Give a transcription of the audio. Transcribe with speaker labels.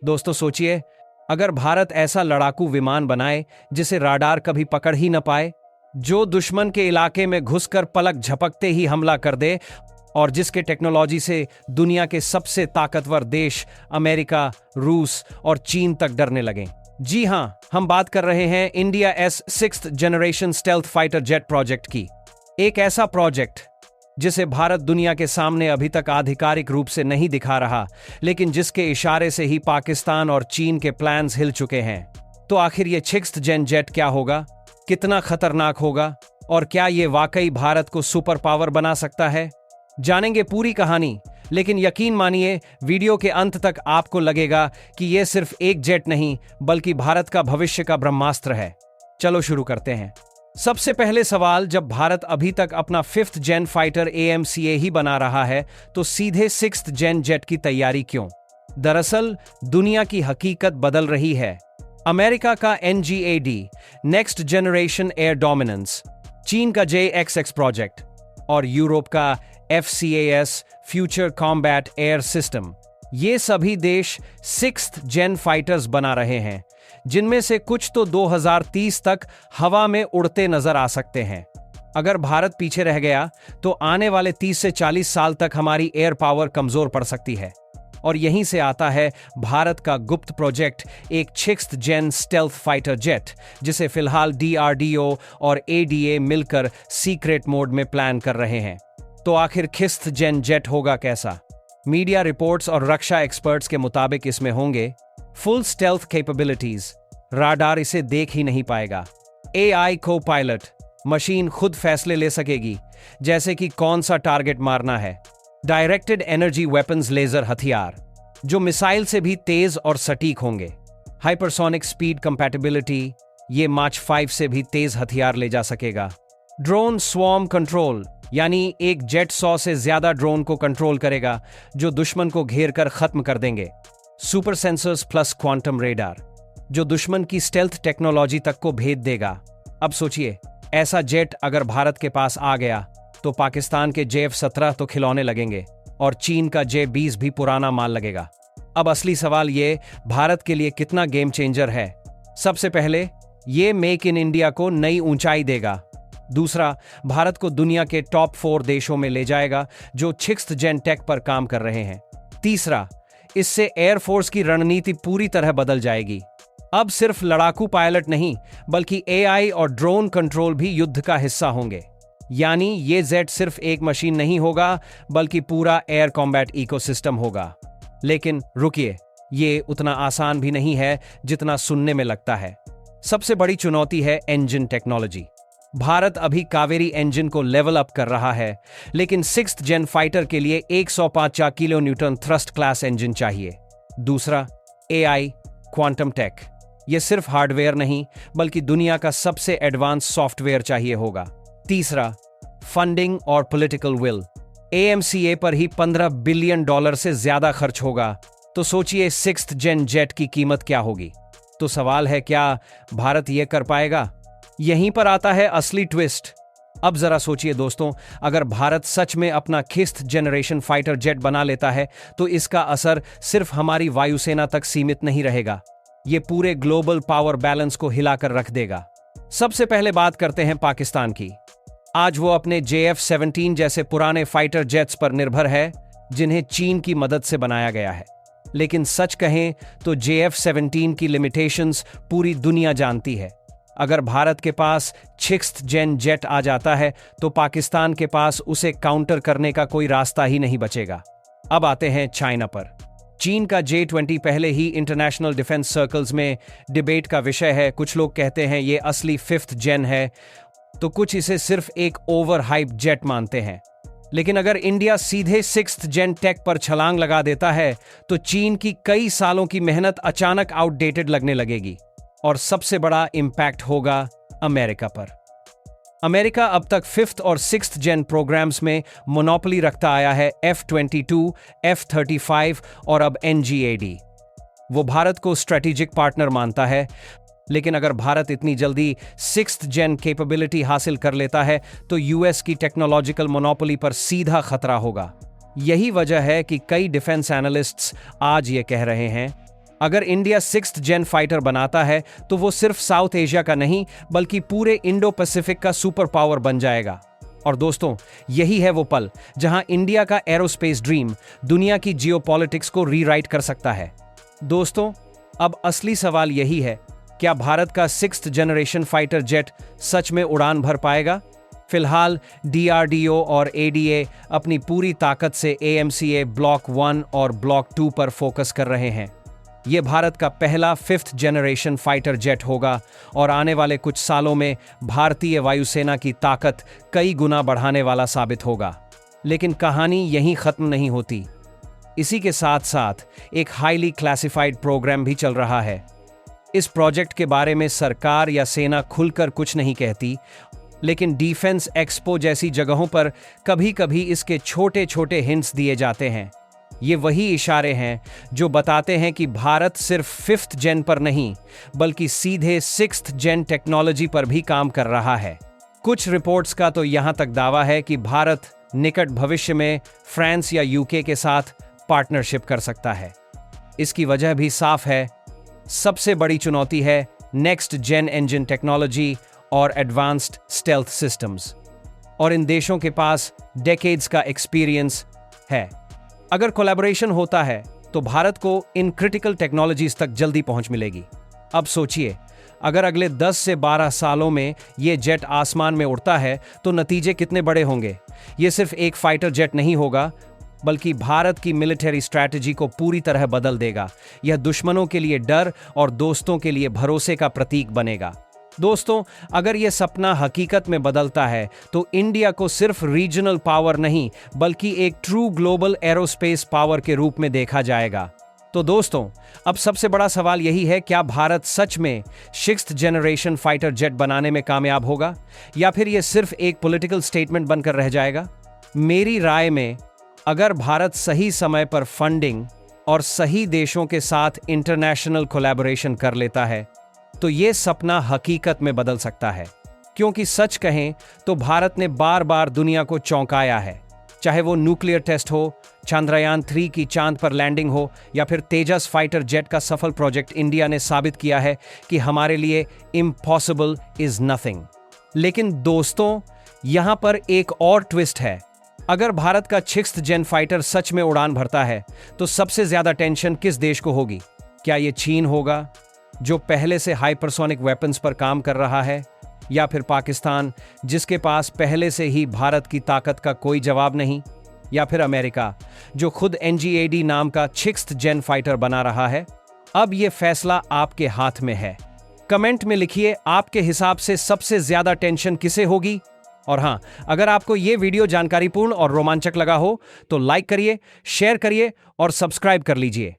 Speaker 1: दोस्तों सोचिए, अगर भारत ऐसा लड़ाकू विमान बनाए जिसे राडार कभी पकड़ ही न पाए, जो दुश्मन के इलाके में घुसकर पलक झपकते ही हमला कर दे और जिसके टेक्नोलॉजी से दुनिया के सबसे ताकतवर देश अमेरिका, रूस और चीन तक डरने लगें। जी हां, हम बात कर रहे हैं India S 6th generation stealth fighter jet project की। एक ऐसा प्रोजेक्ट जिसे भारत दुनिया के सामने अभी तक आधिकारिक रूप से नहीं दिखा रहा, लेकिन जिसके इशारे से ही पाकिस्तान और चीन के प्लान्स हिल चुके हैं। तो आखिर ये 6th जेन जेट क्या होगा, कितना खतरनाक होगा और क्या ये वाकई भारत को सुपर पावर बना सकता है? जानेंगे पूरी कहानी, लेकिन यकीन मानिए वीडियो के अंत तक आपको लगेगा कि यह सिर्फ एक जेट नहीं बल्कि भारत का भविष्य का ब्रह्मास्त्र है। चलो शुरू करते हैं। सबसे पहले सवाल, जब भारत अभी तक अपना 5th जेन फाइटर AMCA ही बना रहा है तो सीधे 6th जेन जेट की तैयारी क्यों? दरअसल दुनिया की हकीकत बदल रही है। अमेरिका का NGAD next generation air dominance, चीन का JXX प्रोजेक्ट और यूरोप का FCAS future combat air system, ये सभी देश 6th जेन फाइटर्स बना रहे हैं, जिनमें से कुछ तो 2030 तक हवा में उड़ते नजर आ सकते हैं। अगर भारत पीछे रह गया तो आने वाले 30 से 40 साल तक हमारी एयर पावर कमजोर पड़ सकती है। और यहीं से आता है भारत का गुप्त प्रोजेक्ट, एक 6th जेन स्टेल्थ फाइटर जेट, जिसे फिलहाल DRDO और ADA मिलकर सीक्रेट मोड में प्लान कर रहे हैं। तो आखिर 6th जेन जेट होगा कैसा? मीडिया रिपोर्ट्स और रक्षा एक्सपर्ट्स के मुताबिक इसमें होंगे फुल स्टेल्थ कैपेबिलिटीज, राडार इसे देख ही नहीं पाएगा, AI को पायलट, मशीन खुद फैसले ले सकेगी जैसे कि कौन सा टारगेट मारना है, डायरेक्टेड एनर्जी वेपन्स लेजर हथियार जो मिसाइल से भी तेज और सटीक होंगे, हाइपरसोनिक स्पीड कंपैटिबिलिटी, ये माच 5 से भी तेज हथियार ले जा सकेगा, ड्रोन स्वॉर्म कंट्रोल, यानी एक जेट 100 से ज्यादा ड्रोन को कंट्रोल करेगा जो दुश्मन को घेर कर खत्म कर देंगे, super sensors plus quantum radar जो दुश्मन की स्टेल्थ टेक्नोलॉजी तक को भेद देगा। अब सोचिए, ऐसा जेट अगर भारत के पास आ गया तो पाकिस्तान के JF-17 तो खिलौने लगेंगे और चीन का J-20 भी पुराना माल लगेगा। अब असली सवाल ये, भारत के लिए कितना गेम चेंजर है? सबसे पहले, ये मेक इन इंडिया को नई ऊंचाई देगा। दूसरा, भारत को दुनिया के टॉप 4 देशों में ले जाएगा जो 6th जेन टेक पर काम कर रहे हैं। तीसरा, इससे एयरफोर्स की रणनीति पूरी तरह बदल जाएगी। अब सिर्फ लड़ाकू पायलट नहीं बल्कि AI और ड्रोन कंट्रोल भी युद्ध का हिस्सा होंगे। यानी ये जेट सिर्फ एक मशीन नहीं होगा बल्कि पूरा एयर कॉम्बैट इकोसिस्टम होगा। लेकिन रुकिए, ये उतना आसान भी नहीं है जितना सुनने में लगता है। सबसे बड़ी चुनौती है इंजन टेक्नोलॉजी। भारत अभी कावेरी इंजन को लेवल अप कर रहा है, लेकिन 6th जेन फाइटर के लिए 105 kilo Newton thrust class engine चाहिए। दूसरा, AI क्वांटम टेक, यह सिर्फ हार्डवेयर नहीं बल्कि दुनिया का सबसे एडवांस सॉफ्टवेयर चाहिए होगा। तीसरा, फंडिंग और पॉलिटिकल विल, AMCA पर ही $15 बिलियन से ज्यादा खर्च होगा। तो सोचिए 6th जेन जेट की कीमत क्या होगी। तो सवाल है, क्या भारत यह कर पाएगा? यहीं पर आता है असली ट्विस्ट। अब जरा सोचिए दोस्तों, अगर भारत सच में अपना 6th जनरेशन फाइटर जेट बना लेता है तो इसका असर सिर्फ हमारी वायुसेना तक सीमित नहीं रहेगा, ये पूरे ग्लोबल पावर बैलेंस को हिलाकर रख देगा। सबसे पहले बात करते हैं पाकिस्तान की। आज वो अपने JF-17 जैसे पुराने फाइटर जेट्स पर निर्भर है जिन्हें चीन की मदद से बनाया गया है। लेकिन सच कहें तो JF-17 की लिमिटेशंस पूरी दुनिया जानती है। अगर भारत के पास 6th जेन जेट आ जाता है तो पाकिस्तान के पास उसे काउंटर करने का कोई रास्ता ही नहीं बचेगा। अब आते हैं चाइना पर। चीन का J-20 पहले ही इंटरनेशनल डिफेंस सर्कल्स में डिबेट का विषय है। कुछ लोग कहते हैं ये असली 5th जेन है, तो कुछ इसे सिर्फ एक ओवर हाइप जेट मानते हैं। लेकिन अगर इंडिया सीधे 6th जेन टेक पर छलांग लगा देता है तो चीन की कई सालों की मेहनत अचानक आउटडेटेड लगने लगेगी और सबसे बड़ा इंपैक्ट होगा अमेरिका पर। अमेरिका अब तक 5th और 6th जेन प्रोग्राम्स में मोनोपोली रखता आया है, F-22, F-35 और अब NGAD। वो भारत को स्ट्रेटेजिक पार्टनर मानता है, लेकिन अगर भारत इतनी जल्दी 6th जेन कैपेबिलिटी हासिल कर लेता है तो US की टेक्नोलॉजिकल मोनोपोली पर सीधा खतरा होगा। यही वजह है कि कई डिफेंस एनालिस्ट्स आज ये कह रहे हैं अगर इंडिया 6th जेन फाइटर बनाता है तो वो सिर्फ साउथ एशिया का नहीं बल्कि पूरे इंडो पैसिफिक का सुपर पावर बन जाएगा। और दोस्तों, यही है वो पल जहां इंडिया का एरोस्पेस ड्रीम दुनिया की जियोपॉलिटिक्स को रीराइट कर सकता है। दोस्तों, अब असली सवाल यही है, क्या भारत का 6th जनरेशन फाइटर जेट सच में उड़ान भर पाएगा? फिलहाल DRDO और ADA अपनी पूरी ताकत से AMCA ब्लॉक 1 और ब्लॉक 2 पर फोकस कर रहे हैं। ये भारत का पहला 5th जनरेशन फाइटर जेट होगा और आने वाले कुछ सालों में भारतीय वायुसेना की ताकत कई गुना बढ़ाने वाला साबित होगा। लेकिन कहानी यहीं खत्म नहीं होती। इसी के साथ साथ एक हाईली क्लासिफाइड प्रोग्राम भी चल रहा है। इस प्रोजेक्ट के बारे में सरकार या सेना खुलकर कुछ नहीं कहती, लेकिन डिफेंस एक्सपो जैसी जगहों पर कभी-कभी इसके छोटे-छोटे हिंट्स दिए जाते हैं। ये वही इशारे हैं जो बताते हैं कि भारत सिर्फ 5th जेन पर नहीं बल्कि सीधे 6th जेन टेक्नोलॉजी पर भी काम कर रहा है। कुछ रिपोर्ट्स का तो यहां तक दावा है कि भारत निकट भविष्य में फ्रांस या UK के साथ पार्टनरशिप कर सकता है। इसकी वजह भी साफ है। सबसे बड़ी चुनौती है नेक्स्ट जेन इंजन टेक्नोलॉजी और एडवांस्ड स्टेल्थ सिस्टम्स, और इन देशों के पास डेकेड्स का एक्सपीरियंस है। अगर कोलैबोरेशन होता है तो भारत को इन क्रिटिकल टेक्नोलॉजीज तक जल्दी पहुंच मिलेगी। अब सोचिए, अगर अगले 10 से 12 सालों में ये जेट आसमान में उड़ता है तो नतीजे कितने बड़े होंगे। ये सिर्फ एक फाइटर जेट नहीं होगा बल्कि भारत की मिलिट्री स्ट्रैटेजी को पूरी तरह बदल देगा। यह दुश्मनों के लिए डर और दोस्तों के लिए भरोसे का प्रतीक बनेगा। दोस्तों, अगर यह सपना हकीकत में बदलता है तो इंडिया को सिर्फ रीजनल पावर नहीं बल्कि एक ट्रू ग्लोबल एरोस्पेस पावर के रूप में देखा जाएगा। तो दोस्तों, अब सबसे बड़ा सवाल यही है, क्या भारत सच में 6th जनरेशन फाइटर जेट बनाने में कामयाब होगा या फिर यह सिर्फ एक पॉलिटिकल स्टेटमेंट बनकर रह जाएगा? मेरी राय में अगर भारत सही समय पर फंडिंग और सही देशों के साथ इंटरनेशनल कोलैबोरेशन कर लेता है तो ये सपना हकीकत में बदल सकता है। क्योंकि सच कहें तो भारत ने बार बार दुनिया को चौंकाया है, चाहे वो न्यूक्लियर टेस्ट हो, चंद्रयान 3 की चांद पर लैंडिंग हो या फिर तेजस फाइटर जेट का सफल प्रोजेक्ट। इंडिया ने साबित किया है कि हमारे लिए इम्पॉसिबल इज नथिंग। लेकिन दोस्तों, यहां पर एक और ट्विस्ट है। अगर भारत का 6th जेन फाइटर सच में उड़ान भरता है तो सबसे ज्यादा टेंशन किस देश को होगी? क्या ये चीन होगा जो पहले से हाइपरसोनिक वेपन्स पर काम कर रहा है, या फिर पाकिस्तान जिसके पास पहले से ही भारत की ताकत का कोई जवाब नहीं, या फिर अमेरिका जो खुद NGAD नाम का 6th जेन फाइटर बना रहा है? अब यह फैसला आपके हाथ में है। कमेंट में लिखिए आपके हिसाब से सबसे ज्यादा टेंशन किसे होगी। और हां, अगर आपको यह वीडियो जानकारीपूर्ण और रोमांचक लगा हो तो लाइक करिए, शेयर करिए और सब्सक्राइब कर लीजिए।